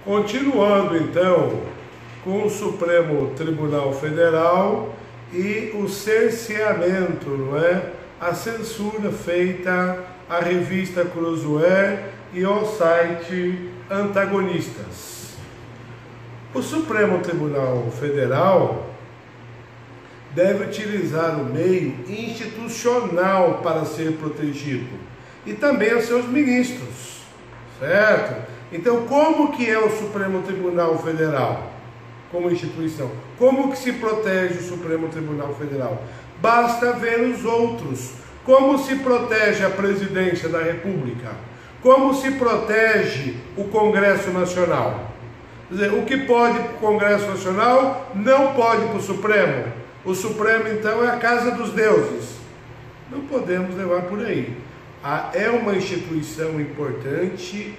Continuando então com o Supremo Tribunal Federal e o cerceamento, não é? A censura feita à revista Cruzoé e ao site Antagonistas. O Supremo Tribunal Federal deve utilizar o meio institucional para ser protegido e também os seus ministros, certo? Então, como que é o Supremo Tribunal Federal como instituição? Como que se protege o Supremo Tribunal Federal? Basta ver os outros. Como se protege a Presidência da República? Como se protege o Congresso Nacional? Quer dizer, o que pode para o Congresso Nacional não pode para o Supremo. O Supremo, então, é a casa dos deuses. Não podemos levar por aí. É uma instituição importante,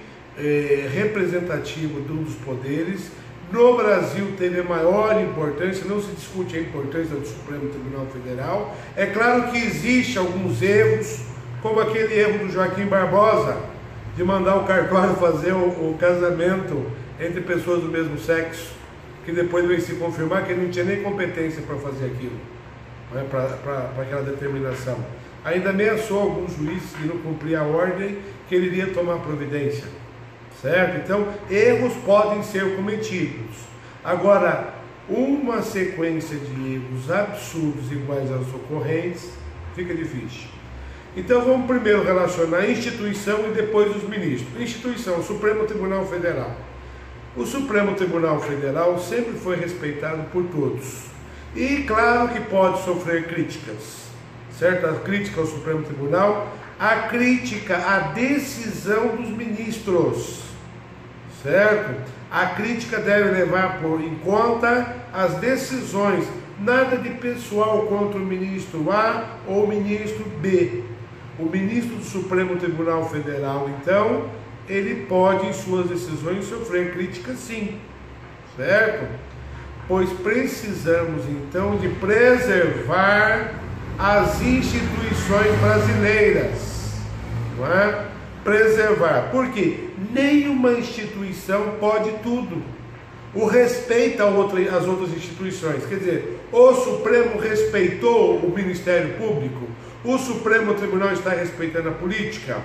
representativo dos poderes. No Brasil teve a maior importância, não se discute a importância do Supremo Tribunal Federal. É claro que existem alguns erros, como aquele erro do Joaquim Barbosa, de mandar o cartório fazer o casamento entre pessoas do mesmo sexo, que depois veio se confirmar que ele não tinha nem competência para fazer aquilo, né, para aquela determinação. Ainda ameaçou alguns juízes que não cumpriam a ordem, que ele iria tomar providência. Certo? Então, erros podem ser cometidos. Agora, uma sequência de erros absurdos iguais aos ocorrentes, fica difícil. Então, vamos primeiro relacionar a instituição e depois os ministros. Instituição, o Supremo Tribunal Federal. O Supremo Tribunal Federal sempre foi respeitado por todos. E claro que pode sofrer críticas. Certo? A crítica ao Supremo Tribunal, a crítica à decisão dos ministros. Certo? A crítica deve levar em conta as decisões, nada de pessoal contra o ministro A ou o ministro B. O ministro do Supremo Tribunal Federal, então, ele pode, em suas decisões, sofrer crítica sim, certo? Pois precisamos, então, de preservar as instituições brasileiras, não é? Preservar, porque nenhuma instituição pode tudo. O respeito às outras instituições, quer dizer, o Supremo respeitou o Ministério Público, o Supremo Tribunal está respeitando a política,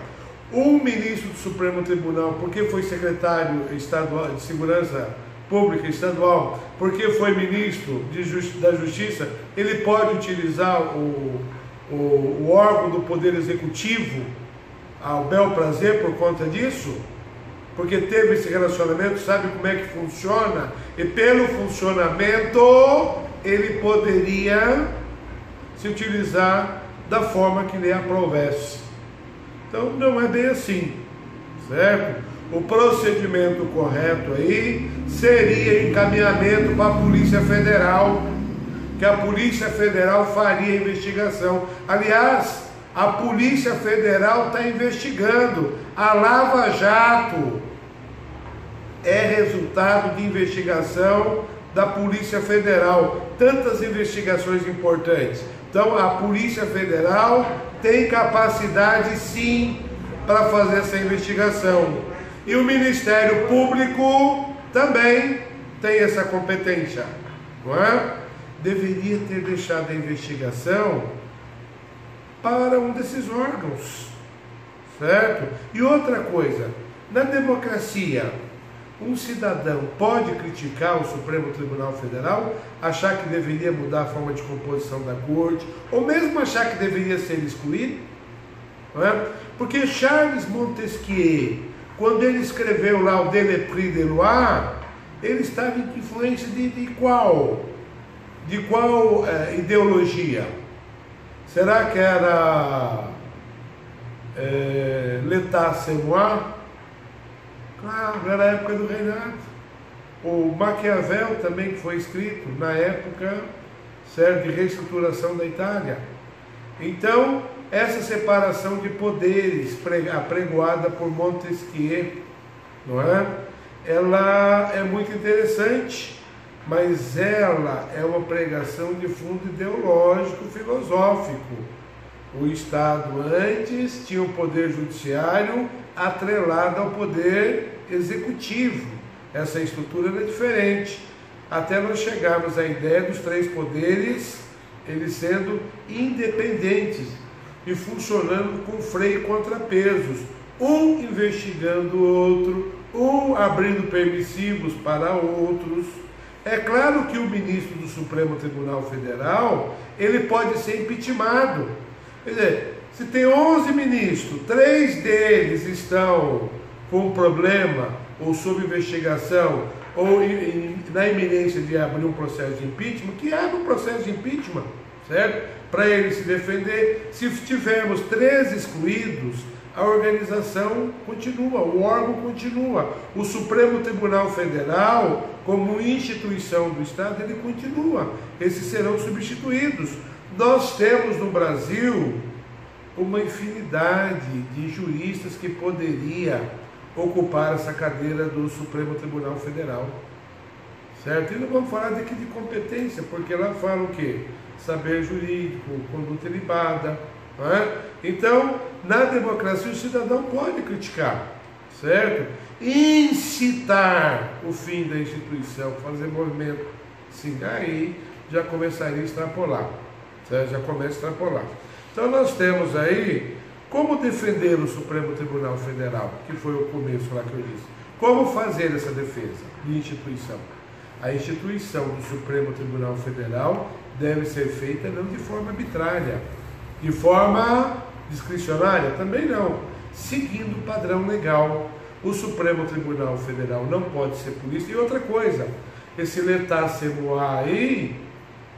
o ministro do Supremo Tribunal, porque foi secretário estadual de Segurança Pública estadual, porque foi ministro da Justiça, ele pode utilizar o órgão do Poder Executivo ao bel prazer por conta disso, porque teve esse relacionamento, sabe como é que funciona, e pelo funcionamento ele poderia se utilizar da forma que lhe aprovesse. Então não é bem assim, certo? O procedimento correto aí seria encaminhamento para a Polícia Federal, que a Polícia Federal faria a investigação. Aliás, a Polícia Federal está investigando. A Lava Jato é resultado de investigação da Polícia Federal. Tantas investigações importantes. Então, a Polícia Federal tem capacidade, sim, para fazer essa investigação. E o Ministério Público também tem essa competência, não é? Deveria ter deixado a investigação para um desses órgãos, certo? E outra coisa, na democracia, um cidadão pode criticar o Supremo Tribunal Federal, achar que deveria mudar a forma de composição da corte, ou mesmo achar que deveria ser excluído, não é? Porque Charles Montesquieu, quando ele escreveu lá o De l'Esprit de Loi, ele estava em influência de qual ideologia? Será que era l'état c'est moi? Claro, era a época do reinado. O Maquiavel também foi escrito na época, certo, de reestruturação da Itália. Então, essa separação de poderes apregoada por Montesquieu, não é? Ela é muito interessante, mas ela é uma pregação de fundo ideológico, filosófico. O Estado antes tinha o poder judiciário atrelado ao poder executivo. essa estrutura era diferente, até nós chegarmos à ideia dos três poderes, eles sendo independentes e funcionando com freio e contrapesos, um investigando o outro, um abrindo permissivos para outros. É claro que o ministro do Supremo Tribunal Federal, ele pode ser impeachmentado. Quer dizer, se tem 11 ministros, 3 deles estão com problema, ou sob investigação, ou na iminência de abrir um processo de impeachment, que abra um processo de impeachment, certo? Para ele se defender. Se tivermos 3 excluídos, a organização continua, o órgão continua. O Supremo Tribunal Federal, como instituição do Estado, ele continua. Esses serão substituídos. Nós temos no Brasil uma infinidade de juristas que poderia ocupar essa cadeira do Supremo Tribunal Federal, certo? E não vamos falar daqui de competência, porque lá fala o quê? Saber jurídico, conduta ilibada, não é? Então, na democracia o cidadão pode criticar, certo? Incitar o fim da instituição, fazer movimento, sim, aí já começaria a extrapolar, certo? Já começa a extrapolar. Então nós temos aí como defender o Supremo Tribunal Federal, que foi o começo lá que eu disse. Como fazer essa defesa de instituição? A instituição do Supremo Tribunal Federal deve ser feita não de forma arbitrária, de forma discricionária, também não, seguindo o padrão legal. O Supremo Tribunal Federal não pode ser polícia. E outra coisa, esse l'état semois aí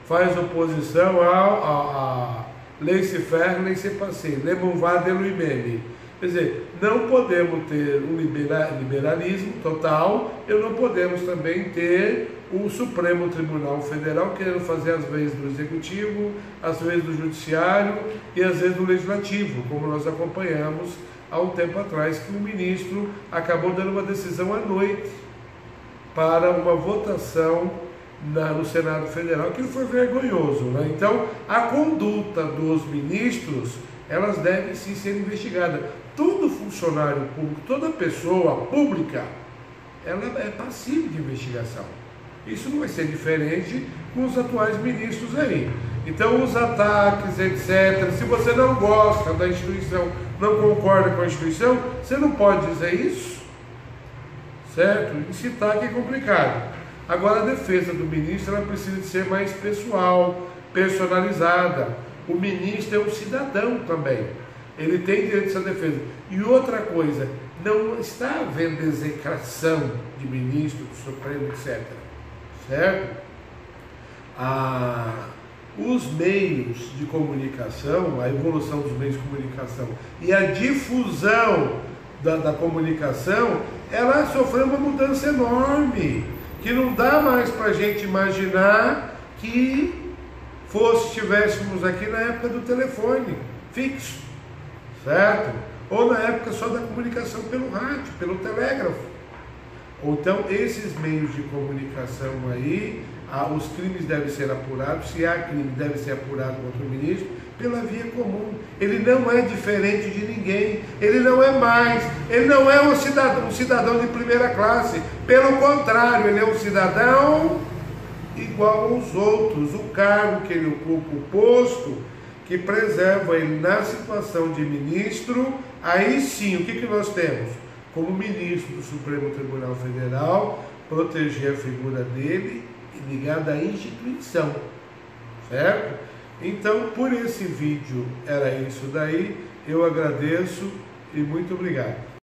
faz oposição a laissez-faire, laissez-passer, le mouvement de lui-même. Quer dizer, não podemos ter um liberalismo total, e não podemos também ter o Supremo Tribunal Federal querendo fazer às vezes do Executivo, às vezes do Judiciário e às vezes do Legislativo, como nós acompanhamos há um tempo atrás, que o ministro acabou dando uma decisão à noite para uma votação no Senado Federal, que foi vergonhoso, né? Então, a conduta dos ministros, elas devem sim ser investigadas. Todo funcionário público, toda pessoa pública, ela é passível de investigação. Isso não vai ser diferente com os atuais ministros aí. Então, os ataques, etc., se você não gosta da instituição, não concorda com a instituição, você não pode dizer isso, certo? Incitar que é complicado. Agora, a defesa do ministro, ela precisa de ser mais pessoal, personalizada. O ministro é um cidadão também. Ele tem direito a essa defesa. E outra coisa, não está havendo execração de ministro, do Supremo, etc. Certo? Os meios de comunicação, a evolução dos meios de comunicação e a difusão da comunicação, ela sofreu uma mudança enorme, que não dá mais para a gente imaginar que estivéssemos aqui na época do telefone fixo, certo? Ou na época só da comunicação pelo rádio, pelo telégrafo. Ou então, esses meios de comunicação aí, os crimes devem ser apurados, se há crime, deve ser apurado contra o ministro, pela via comum. Ele não é diferente de ninguém, ele não é mais, ele não é um cidadão de primeira classe, pelo contrário, ele é um cidadão igual aos outros. O cargo que ele ocupa, o posto que preserva ele na situação de ministro, aí sim, o que nós temos? Como ministro do Supremo Tribunal Federal, proteger a figura dele ligada à instituição, certo? Então, por esse vídeo era isso daí, eu agradeço e muito obrigado.